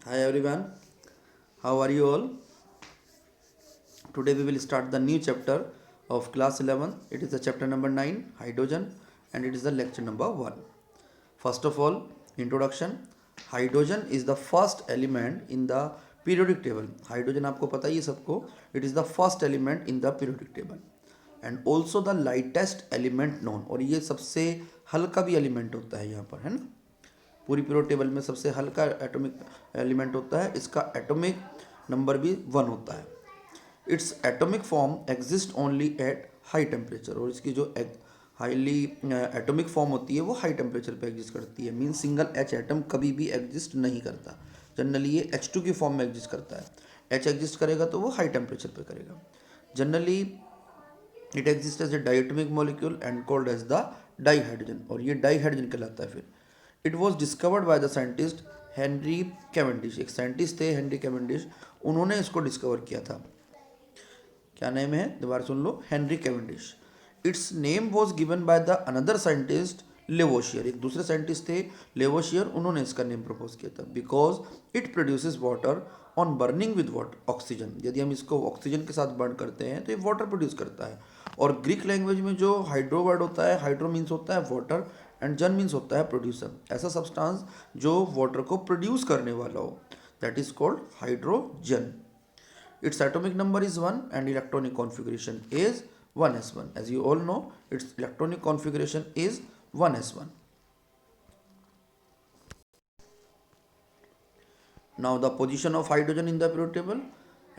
Hi everyone, how are you all? Today we will start the new chapter of class 11. It is the chapter number 9, hydrogen, and it is the lecture number 1. First of all, introduction. Hydrogen is the first element in the periodic table. Hydrogen आपको पता ही है सबको. It is the first element in the periodic table. And also the lightest element known. और ये सबसे हल्का भी element होता है यहाँ पर, है ना. पूरी पीरियोडिक टेबल में सबसे हल्का एटॉमिक एलिमेंट होता है. इसका एटॉमिक नंबर भी 1 होता है. Its atomic form exist only eight high temperature. और इसकी जो हाईली एटॉमिक फॉर्म होती है वो हाई टेम्परेचर पे एग्जिस्ट करती है. मीन सिंगल एच एटम कभी भी एग्जिस्ट नहीं करता. जनरली ये H2 की फॉर्म में एग्जिस्ट करता है. एच एग्जिस्ट करेगा तो वो हाई टेम्परेचर पे करेगा. Generally it exist as a diatomic molecule and called as the dihydrogen. और ये डाईहाइड्रोजन कहलाता है. फिर it was discovered by the scientist Henry Cavendish. एक साइंटिस्ट थे हेनरी कैवेंडिश, उन्होंने इसको डिस्कवर किया था. क्या नेम है दोबारा सुन लो, Henry Cavendish. Its name was given by the another scientist Lavoisier. एक दूसरे साइंटिस्ट थे लेवोशियर, उन्होंने इसका नेम प्रपोज किया था. Because it produces water on burning with water oxygen. यदि हम इसको ऑक्सीजन के साथ बर्न करते हैं तो ये वाटर प्रोड्यूस करता है. और ग्रीक लैंग्वेज में जो हाइड्रो वर्ड होता है, हाइड्रो मीन्स होता है वाटर एंड जन मीन्स होता है प्रोड्यूसर. ऐसा सब्सटेंस जो वाटर को प्रोड्यूस करने वाला हो, that is called hydrogen. Its atomic number is 1 and electronic configuration is 1s1. As you all know, its electronic configuration is 1s1. Now the position of hydrogen in the periodic table.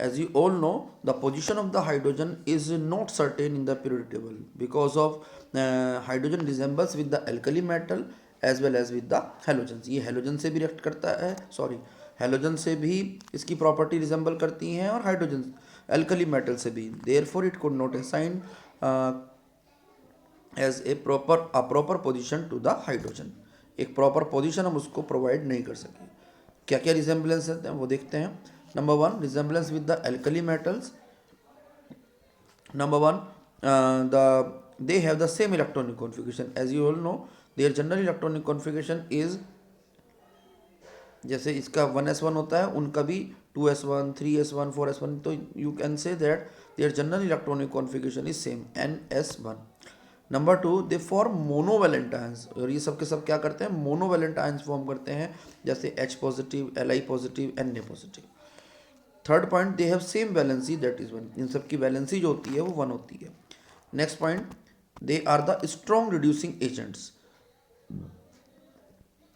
As you all know, the position of the hydrogen is not certain in the periodic table because of hydrogen resembles with the alkali metal as well as with the halogens. ये halogen से भी react करता है, halogen से भी इसकी property resemble करती हैं और hydrogen alkali metal से भी. Therefore it could not assign as a proper position to the hydrogen. एक proper position हम उसको provide नहीं कर सके. क्या क्या रिजेंबलेंस हैं वो देखते हैं. Number 1, resemblance with the alkali metals. Number 1, they have the same electronic configuration. As you all know, their general electronic configuration is, जैसे इसका 1s1 होता है, उनका भी 2s1, 3s1, 4s1. तो you can say that their general electronic configuration is same, ns1. Number 2, they form monovalent ions. और ये सब के सब क्या करते हैं, मोनोवेलेंट आयंस फॉर्म करते हैं, जैसे H positive, Li positive, Na positive. Third point, they have same valency that is 1. इन सब की वैलेंसी जो होती है वो 1 होती है. Next point, they are the strong reducing agents.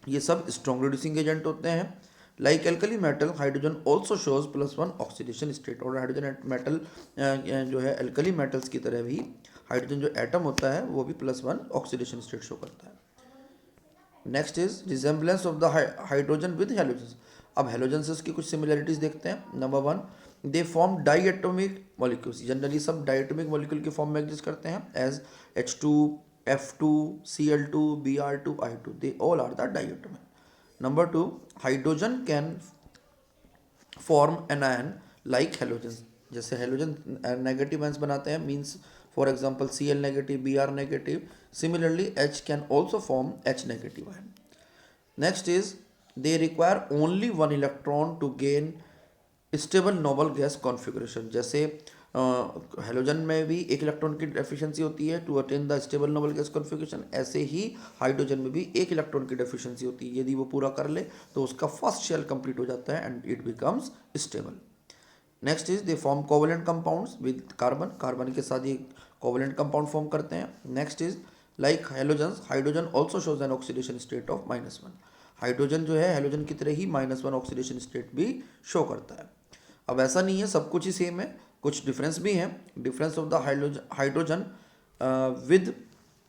ये सब स्ट्रॉन्ग रिड्यूसिंग एजेंट होते हैं. Like alkali metal, hydrogen also shows +1 oxidation state. और हाइड्रोजन मेटल जो है एल्कली मेटल्स की तरह भी हाइड्रोजन जो एटम होता है वो भी +1 ऑक्सीडेशन स्टेट शो करता है. Next is resemblance of the hydrogen with halogen. अब हेलोजन से उसकी कुछ सिमिलरिटीज देखते हैं. Number 1, they form diatomic molecules. Generally सब डाईएटॉमिक मॉलिक्यूल की फॉर्म में एग्जिस्ट करते हैं, as H2, F2, Cl2, Br2, I2. They all are the diatomic. Number 2, hydrogen can form anion like halogens. जैसे हेलोजन नेगेटिव आयंस बनाते हैं, means for example Cl negative, Br negative. Similarly H can also form H negative ion. Next is they require only one electron to gain stable noble gas configuration. जैसे halogen में भी एक electron की deficiency होती है to attain the stable noble gas configuration, ऐसे ही hydrogen में भी एक इलेक्ट्रॉन की डेफिशिएंसी होती है. यदि वो पूरा कर ले तो उसका फर्स्ट शेल कंप्लीट हो जाता है and it becomes stable. Next is they form covalent compounds with carbon. Carbon के साथ ये कोवेलेंट कंपाउंड फॉर्म करते हैं. Next is like halogen, hydrogen also shows an oxidation state of -1. Hydrogen जो है हेलोजन की तरह ही -1 ऑक्सीडेशन स्टेट भी शो करता है. अब ऐसा नहीं है सब कुछ ही सेम है, कुछ डिफरेंस भी हैं. Difference of the hydrogen with,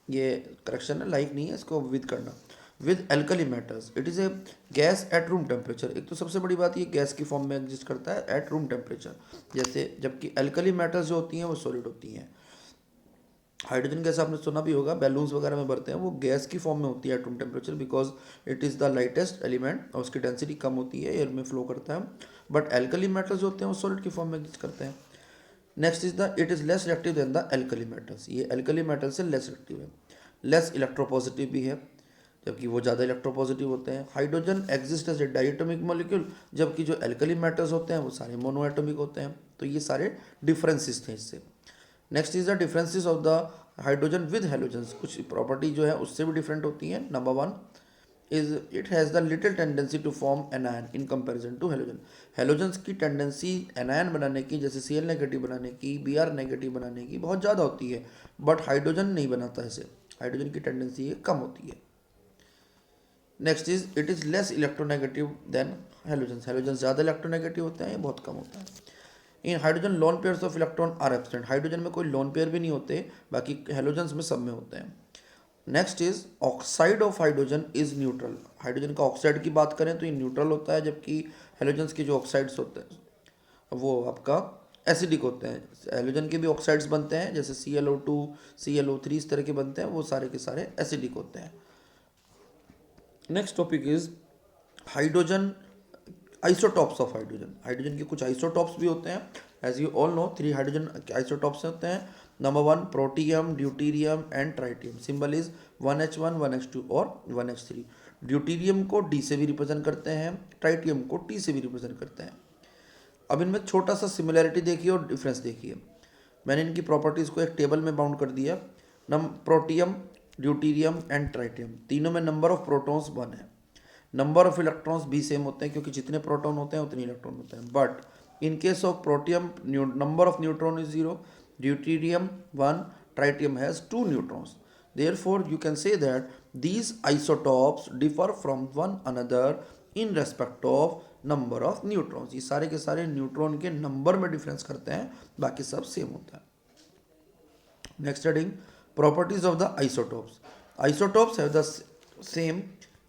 ये करेक्शन है, लाइक नहीं है, इसको विद करना, with alkali metals. It is a gas at room temperature. एक तो सबसे बड़ी बात ये गैस की फॉर्म में एग्जिस्ट करता है एट रूम टेम्परेचर, जैसे जबकि एल्कली मेटल्स जो होती हैं वो सॉलिड होती हैं. हाइड्रोजन गैस आपने सुना भी होगा, बैलून्स वगैरह में भरते हैं, वो गैस की फॉर्म में होती है at room temperature, because it is the lightest element और उसकी डेंसिटी कम होती है, एयर में फ्लो करता है. बट एल्कली मेटल्स जो होते हैं वो सॉलिड की फॉर्म में एग्जिस्ट करते हैं. Next is the it is less reactive than the alkali metals. ये एल्कली मेटल से लेस रिएक्टिव है, लेस इलेक्ट्रोपॉजिटिव भी है. जबकि वो ज़्यादा इलेक्ट्रोपॉजिटिव होते हैं। Hydrogen exist as a diatomic molecule, जबकि जो एल्कली मेटल्स होते हैं वो सारे मोनोएटॉमिक होते हैं। तो ये सारे डिफरेंसेस थे इससे। Next is the differences of the hydrogen with halogens. कुछ प्रॉपर्टी जो है उससे भी डिफरेंट होती हैं। Number one is it has the little tendency to form anion in comparison to halogen. Halogens की टेंडेंसी एनायन बनाने की, जैसे Cl नेगेटिव बनाने की, Br नेगेटिव बनाने की बहुत ज़्यादा होती है, बट हाइड्रोजन नहीं बनाता ऐसे। हाइड्रोजन की टेंडेंसी ये कम होती है। Next is it is less electronegative than halogens. Halogens ज़्यादा इलेक्ट्रोनेगेटिव होते हैं, ये बहुत कम होता है। In hydrogen lone pairs of electron are absent. Hydrogen में कोई लोन पेयर भी नहीं होते, बाकी हेलोजन्स में सब में होते हैं। Next is oxide of hydrogen is neutral. Hydrogen का ऑक्साइड की बात करें तो ये न्यूट्रल होता है, जबकि हेलोजन्स के जो ऑक्साइड्स होते हैं वो आपका एसिडिक होते हैं। हेलोजन के भी ऑक्साइड्स बनते हैं, जैसे ClO2, ClO3 इस तरह के बनते हैं, वो सारे के सारे एसिडिक होते हैं। Next topic is hydrogen isotopes of hydrogen. Hydrogen के कुछ आइसोटॉप्स भी होते हैं। As you all know 3 hydrogen isotopes होते हैं। Number 1 protium, deuterium and tritium. Symbol is 1H1, 1H2 और 1H3। ड्यूटीरियम को D से भी रिप्रेजेंट करते हैं, ट्राइटियम को T से भी रिप्रेजेंट करते हैं। अब इनमें छोटा सा सिमिलैरिटी देखिए और डिफरेंस देखिए। मैंने इनकी प्रॉपर्टीज़ को एक टेबल में बाउंड कर दिया। प्रोटियम, ड्यूटीरियम एंड ट्राइटियम, तीनों में नंबर ऑफ प्रोटॉन्स 1 है। नंबर ऑफ इलेक्ट्रॉन्स भी सेम होते हैं, क्योंकि जितने प्रोटॉन होते हैं उतने इलेक्ट्रॉन होते हैं। But in case of protium number of neutron is 0, deuterium 1, tritium has 2 neutrons. Therefore, you can say that these isotopes differ from one another in respect of number of neutrons. ये सारे के सारे neutron के number में difference करते हैं, बाकी सब सेम होता है। Next heading properties of the isotopes. Isotopes have the same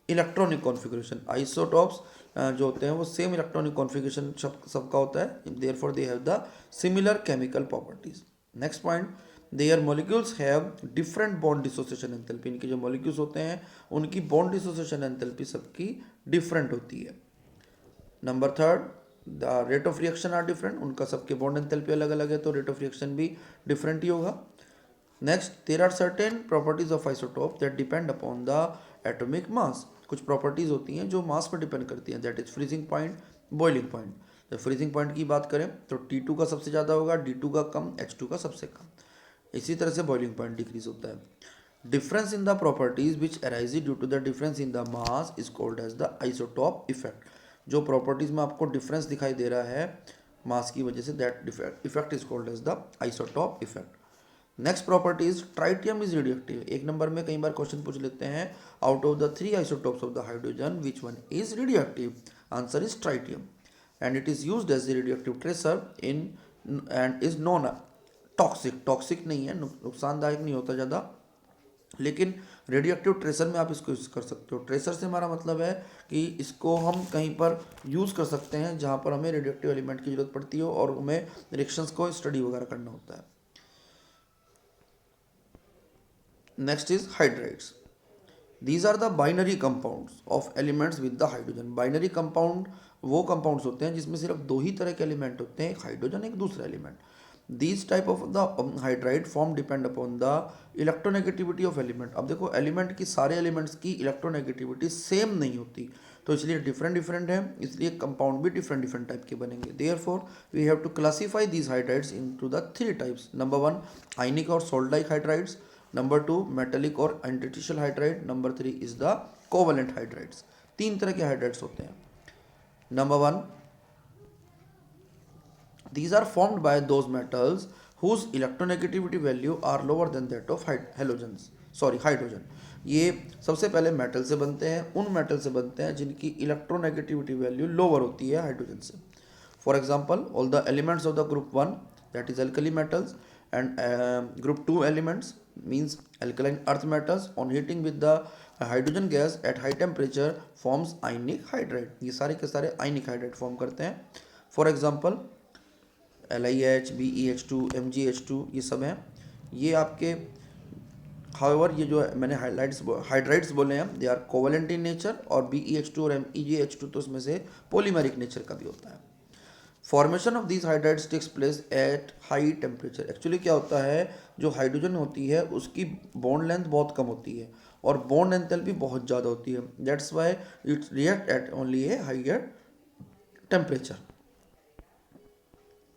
electronic configuration. Isotopes जो होते हैं वो सेम इलेक्ट्रॉनिक कॉन्फ़िगरेशन सबका होता है। Therefore they have the similar chemical properties. Next point, there molecules have different bond dissociation enthalpy. इनके जो molecules होते हैं उनकी बॉन्ड डिसोसिएशन एंथैल्पी सबकी डिफरेंट होती है। Number third, the rate of reaction are different. उनका सबके बॉन्ड एंथैल्पी अलग अलग है, तो रेट ऑफ रिएक्शन भी डिफरेंट ही होगा। Next, there are certain properties of isotope that depend upon the atomic mass. कुछ प्रॉपर्टीज होती हैं जो मास पर डिपेंड करती हैं, that is freezing point, boiling point. जब फ्रीजिंग पॉइंट की बात करें तो T2 का सबसे ज़्यादा होगा, D2 का कम, H2 का सबसे कम। इसी तरह से बॉइलिंग पॉइंट डिक्रीज होता है। Difference in the properties which arise due to the difference in the mass is called as the isotope effect. जो प्रॉपर्टीज में आपको डिफरेंस दिखाई दे रहा है मास की वजह से, that effect is called as the isotope effect. Next property is tritium is radioactive. एक नंबर में कई बार क्वेश्चन पूछ लेते हैं, out of the 3 isotopes of the hydrogen which one is radioactive. Answer is tritium, and it is used as a radioactive tracer in and is non toxic. Toxic नहीं है, नुकसानदायक नहीं होता ज़्यादा, लेकिन रेडियोएक्टिव ट्रेसर में आप इसको यूज़ कर सकते हो। ट्रेसर से हमारा मतलब है कि इसको हम कहीं पर यूज़ कर सकते हैं जहाँ पर हमें रेडियोएक्टिव एलिमेंट की जरूरत पड़ती हो और हमें रिएक्शंस को स्टडी वगैरह करना होता है। Next is hydrides. These are the binary compounds of elements with the hydrogen. Binary compound वो कंपाउंड्स होते हैं जिसमें सिर्फ 2 ही तरह के एलिमेंट होते हैं, एक हाइड्रोजन एक दूसरा element. These type of the hydride form depend upon the electronegativity of element. अब देखो एलिमेंट की, सारे एलिमेंट्स की इलेक्ट्रोनेगेटिविटी सेम नहीं होती, तो इसलिए डिफरेंट डिफरेंट है, इसलिए कंपाउंड भी डिफरेंट डिफरेंट टाइप के बनेंगे। Therefore we have to classify these hydrides into the 3 types. Number 1 ionic और salt like hydrides, number 2 metallic और interstitial hydride, number 3 is the covalent hydrides. 3 तरह के हाइड्राइड्स होते हैं। Number 1, these are formed by those metals whose electronegativity value are lower than that of hydrogen। ये सबसे पहले metal से बनते हैं, उन मेटल से बनते हैं जिनकी इलेक्ट्रोनेगेटिविटी वैल्यू लोअर होती है हाइड्रोजन से। For example, all the elements of the group 1 that is alkali metals and group 2 elements means alkaline earth metals on heating with the hydrogen gas at high temperature forms ionic hydride। ये सारे के सारे आयनिक hydride form करते हैं। For example LiH, BeH2, MgH2 ये सब हैं। ये आपके हाउएवर ये जो मैंने हाइड्राइड्स बोले हैं, they are covalent in nature, और BeH2 और MgH2 तो उसमें से पॉलीमेरिक नेचर का भी होता है। Formation of these hydrides takes place at high temperature. Actually क्या होता है, जो हाइड्रोजन होती है उसकी बॉन्ड लेंथ बहुत कम होती है और बॉन्ड एंथैल्पी बहुत ज़्यादा होती है, that's why it's react eight only A higher temperature.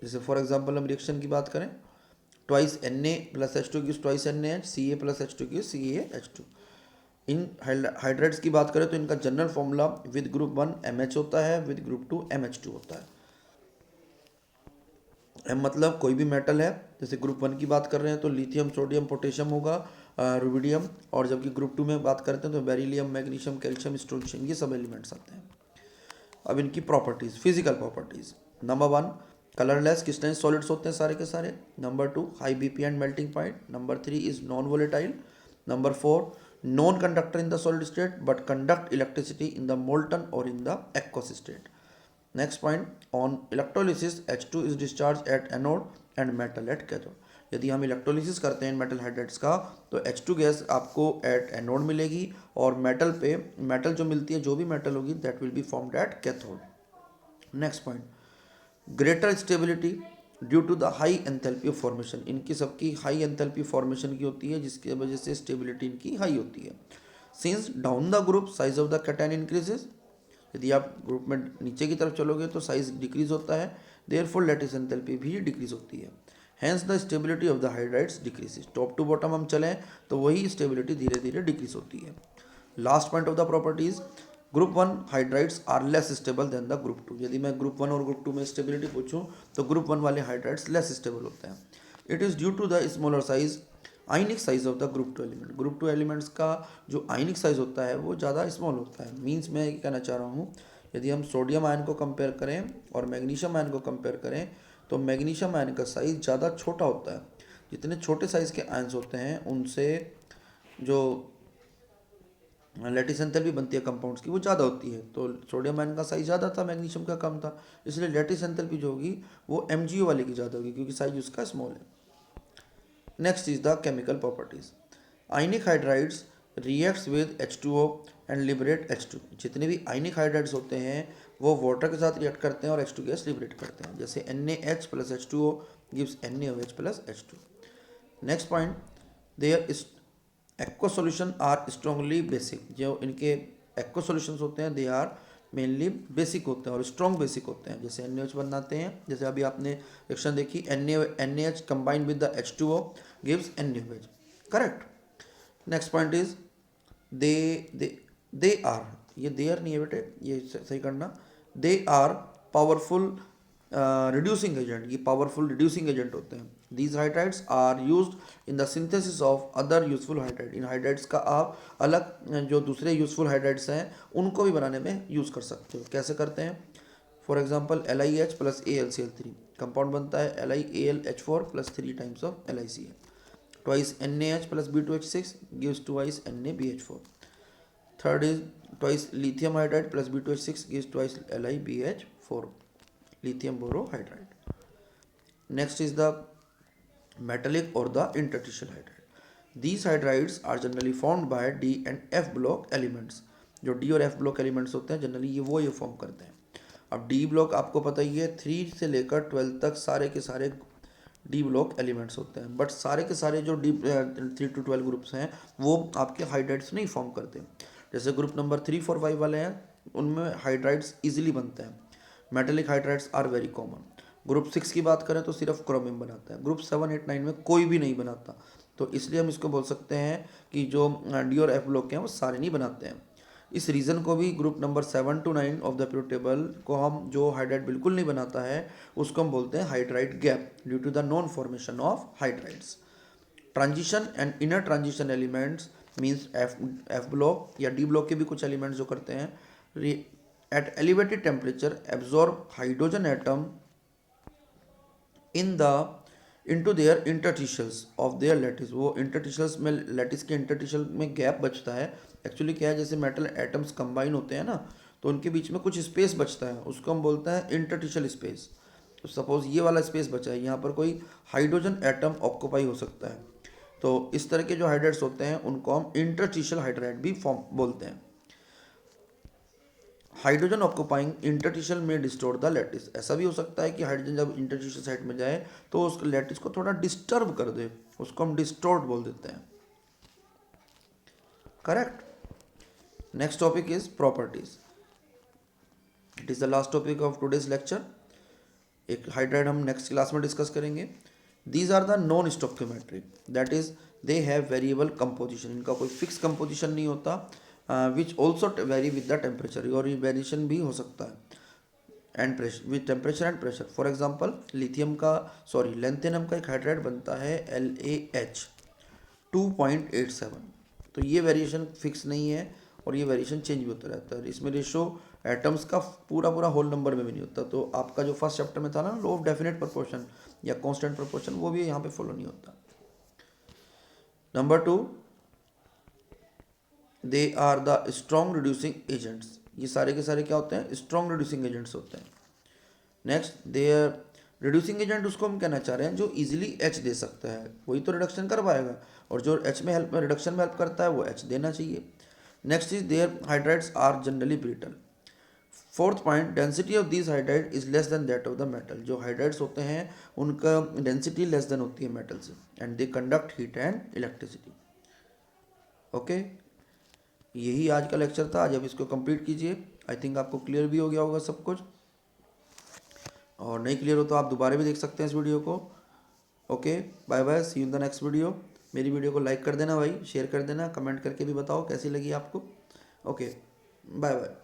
जैसे फॉर एग्जांपल हम रिएक्शन की बात करें, twice Na plus H2 gives twice NaH, Ca plus H2 gives CaH2। इन हाइड्राइड्स की बात करें तो इनका general formula with group 1 MH होता है, विद ग्रुप 2 MH2 होता है। M मतलब कोई भी मेटल है, जैसे ग्रुप 1 की बात कर रहे हैं तो लिथियम, सोडियम, पोटेशियम होगा, रुबिडियम, और जबकि ग्रुप 2 में बात करते हैं तो बेरिलियम, मैग्नीशियम, कैल्शियम, स्ट्रोंशियम, ये सब एलिमेंट्स आते हैं। अब इनकी properties, physical properties, number 1 colourless crystalline solids होते हैं सारे के सारे। Number 2 high BP and melting point. Number 3 is non volatile. Number 4 non conductor in the solid state but conduct electricity in the molten और in the aqueous state. Next point, on electrolysis H2 is discharge at anode and metal at cathode. यदि हम electrolysis करते हैं metal hydrides का तो H2 gas आपको at anode मिलेगी, और मेटल पे मेटल जो मिलती है, जो भी मेटल होगी, that will be formed at cathode. Next point, greater stability due to the high enthalpy of formation. इनकी सबकी हाई एंथैल्पी फॉर्मेशन की होती है, जिसकी वजह से स्टेबिलिटी इनकी हाई होती है। Since down the group size of the cation increases, यदि आप ग्रुप में नीचे की तरफ चलोगे तो साइज डिक्रीज होता है, देयरफॉर लैटिस एंथैल्पी भी डिक्रीज होती है, hence the stability of the hydrides decreases. Top to bottom हम चलें तो वही स्टेबिलिटी धीरे धीरे डिक्रीज होती है। Last point of the properties, group 1 hydrides are less stable than the group 2। यदि मैं ग्रुप 1 और ग्रुप 2 में स्टेबिलिटी पूछूं तो ग्रुप 1 वाले हाइड्राइड्स लेस स्टेबल होते हैं। It is due to the smaller size ionic size of the group 2 element. Group 2 elements का जो आयनिक साइज होता है वो ज़्यादा स्मॉल होता है। मीन्स मैं ये कहना चाह रहा हूँ, यदि हम सोडियम आयन को कंपेयर करें और मैग्नीशियम आयन को कंपेयर करें तो मैग्नीशियम आयन का साइज ज़्यादा छोटा होता है। जितने छोटे साइज़ के आयन्स होते हैं उनसे जो लैटिस एंथैल्पी बनती है कंपाउंड्स की वो ज़्यादा होती है। तो सोडियम आयन का साइज ज़्यादा था, मैग्नीशियम का कम था, इसलिए लैटिस एंथैल्पी जो होगी वो MgO वाले की ज़्यादा होगी क्योंकि साइज उसका स्मॉल है। Next is the chemical properties. Ionic hydrides reacts with H2O and liberate H2। जितने भी आयनिक हाइड्राइड्स होते हैं वो वाटर के साथ रिएक्ट करते हैं और H2 गैस लिबरेट करते हैं, जैसे NaH plus H2O gives NaOH plus H2। Next point, there is aqua solution are strongly basic. जो इनके एक्वा सॉल्यूशंस होते हैं दे आर मेनली बेसिक होते हैं और स्ट्रॉन्ग बेसिक होते हैं। जैसे NaOH बनाते हैं, जैसे अभी आपने रिएक्शन देखी, NaH combined with the H2O gives NaOH, correct. Next point is they are, ये देयर नहीं है बेटे, ये सही करना, they are powerful reducing agent. ये पावरफुल रिड्यूसिंग एजेंट होते हैं। These hydrides are used in the synthesis of other useful hydride. इन हाइड्राइड्स का आप अलग जो दूसरे यूजफुल हाइड्राइड्स हैं उनको भी बनाने में यूज़ कर सकते हो। कैसे करते हैं? For example LiH plus AlCl3 compound बनता है LiAlH4 plus 3 times of LiCl। Twice NaH plus B2H6 gives twice NaBH4। Third is twice lithium hydride plus B2H6 gives twice LiBH4, lithium borohydride. Next is the metallic or the interstitial hydride. These hydrides are generally formed by D and F block elements. जो D और F block elements होते हैं generally ये form करते हैं। अब D block आपको पता ही है 3 से लेकर 12 तक सारे के सारे D block elements होते हैं, बट सारे के सारे जो 3 to 12 ग्रुप्स हैं वो आपके हाइड्राइड्स नहीं फॉर्म करते। जैसे ग्रुप नंबर 3, 4, 5 वाले हैं उनमें हाइड्राइड्स इजीली बनते हैं। Metallic hydrides are very common. Group 6 की बात करें तो सिर्फ क्रोमियम बनाता है, ग्रुप 7, 8, 9 में कोई भी नहीं बनाता। तो इसलिए हम इसको बोल सकते हैं कि जो D और F ब्लॉक हैं वो सारे नहीं बनाते हैं। इस रीज़न को भी group number 7 to 9 of the period table को हम जो हाइड्राइड बिल्कुल नहीं बनाता है उसको हम बोलते हैं hydride gap due to the non formation of hydrides. Transition and inner transition elements means F block या D ब्लॉक के भी कुछ एलिमेंट्स जो करते हैं at elevated temperature absorb hydrogen atom into their interstitials of their lattice। वो interstitials में lattice के interstitial में गैप बचता है। एक्चुअली क्या है, जैसे मेटल एटम्स कंबाइन होते हैं ना तो उनके बीच में कुछ स्पेस बचता है, उसको हम बोलते हैं इंटरस्टिशियल स्पेस। तो सपोज ये वाला स्पेस बचा है, यहाँ पर कोई हाइड्रोजन एटम ऑक्यूपाई हो सकता है। तो इस तरह के जो हाइड्राइड्स होते हैं उनको हम इंटरस्टिशियल हाइड्राइड भी फॉर्म बोलते हैं। हाइड्रोजन ऑक्यूपाइंग इंटरस्टिशियल में डिस्टोर्ट द लैटिस। ऐसा भी हो सकता है कि हाइड्रोजन जब इंटरस्टिशियल साइड में जाए तो उस लैटिस को थोड़ा डिस्टर्ब कर दे, उसको हम डिस्टोर्ट बोल देते हैं। Correct. Next topic is properties. It is the last topic of today's lecture. एक हाइड्राइड हम नेक्स्ट क्लास में डिस्कस करेंगे. These are the non stoichiometric, that is they have variable composition. इनका कोई फिक्स कंपोजिशन नहीं होता. Which also vary with the temperature, और ये वेरिएशन भी हो सकता है and pressure, with temperature and pressure. For example lithium का लेंथेनम का एक हाइड्राइड बनता है LaH 2.87. तो ये वेरिएशन फिक्स नहीं है और ये वेरिएशन चेंज भी होता रहता है. इसमें रेशो एटम्स का पूरा होल नंबर में भी नहीं होता. तो आपका जो फर्स्ट चैप्टर में था ना, लॉ ऑफ डेफिनेट प्रोपोर्शन या कांस्टेंट प्रोपोर्शन, वो भी यहाँ पे फॉलो नहीं होता. Number 2, they are the strong reducing agents. ये सारे के सारे क्या होते हैं? स्ट्रॉन्ग रिड्यूसिंग एजेंट्स होते हैं. नेक्स्ट, दे रिड्यूसिंग एजेंट उसको हम कहना चाह रहे हैं जो इजीली H दे सकता है, वही तो रिडक्शन कर पाएगा, और जो H में हेल्प रिडक्शन में हेल्प करता है वो H देना चाहिए. Next is there hydrides are generally brittle. Fourth point, density of these hydride is less than that of the metal. जो हाइड्राइड्स होते हैं उनका डेंसिटी लेस देन होती है मेटल से, and they conduct heat and electricity. Okay, यही आज का लेक्चर था. आज आप इसको कंप्लीट कीजिए. आई थिंक आपको क्लियर भी हो गया होगा सब कुछ, और नहीं क्लियर हो तो आप दोबारा भी देख सकते हैं इस वीडियो को. Okay, bye bye, see you in the next video. मेरी वीडियो को लाइक कर देना भाई, शेयर कर देना, कमेंट करके भी बताओ कैसी लगी आपको. Okay, bye bye.